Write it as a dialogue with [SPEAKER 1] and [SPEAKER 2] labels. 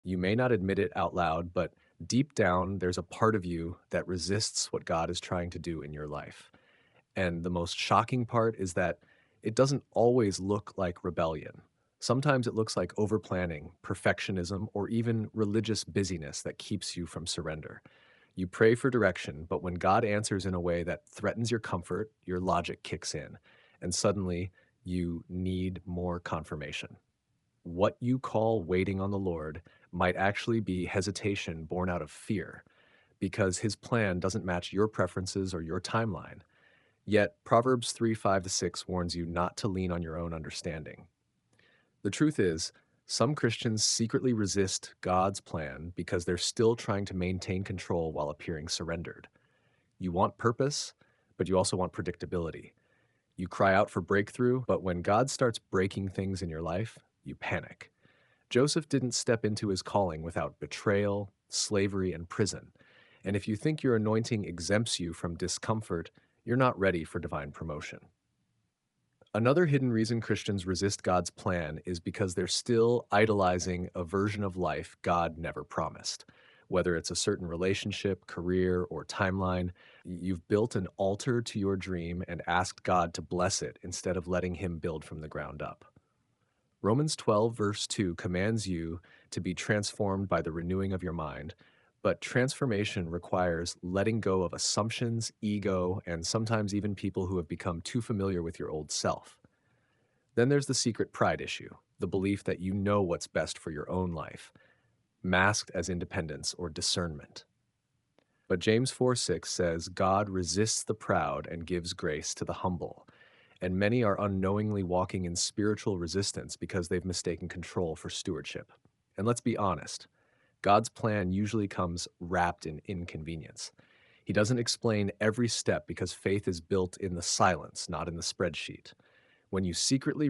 [SPEAKER 1] You may not admit it out loud, but deep down, there's a part of you that resists what God is trying to do in your life. And the most shocking part is that it doesn't always look like rebellion. Sometimes it looks like overplanning, perfectionism, or even religious busyness that keeps you from surrender. You pray for direction, but when God answers in a way that threatens your comfort, your logic kicks in, and suddenly you need more confirmation. What you call waiting on the Lord might actually be hesitation born out of fear, because his plan doesn't match your preferences or your timeline. Yet, Proverbs 3 5 to 6 warns you not to lean on your own understanding. The truth is, some Christians secretly resist God's plan because they're still trying to maintain control while appearing surrendered. You want purpose, but you also want predictability. You cry out for breakthrough, but when God starts breaking things in your life, you panic. Joseph didn't step into his calling without betrayal, slavery, and prison. And if you think your anointing exempts you from discomfort, you're not ready for divine promotion. Another hidden reason Christians resist God's plan is because they're still idolizing a version of life God never promised. Whether it's a certain relationship, career, or timeline, you've built an altar to your dream and asked God to bless it instead of letting Him build from the ground up. Romans 12, verse 2 commands you to be transformed by the renewing of your mind, but transformation requires letting go of assumptions, ego, and sometimes even people who have become too familiar with your old self. Then there's the secret pride issue, the belief that you know what's best for your own life, masked as independence or discernment. But James 4 6 says, God resists the proud and gives grace to the humble. And many are unknowingly walking in spiritual resistance because they've mistaken control for stewardship. And let's be honest, God's plan usually comes wrapped in inconvenience. He doesn't explain every step because faith is built in the silence, not in the spreadsheet. When you secretly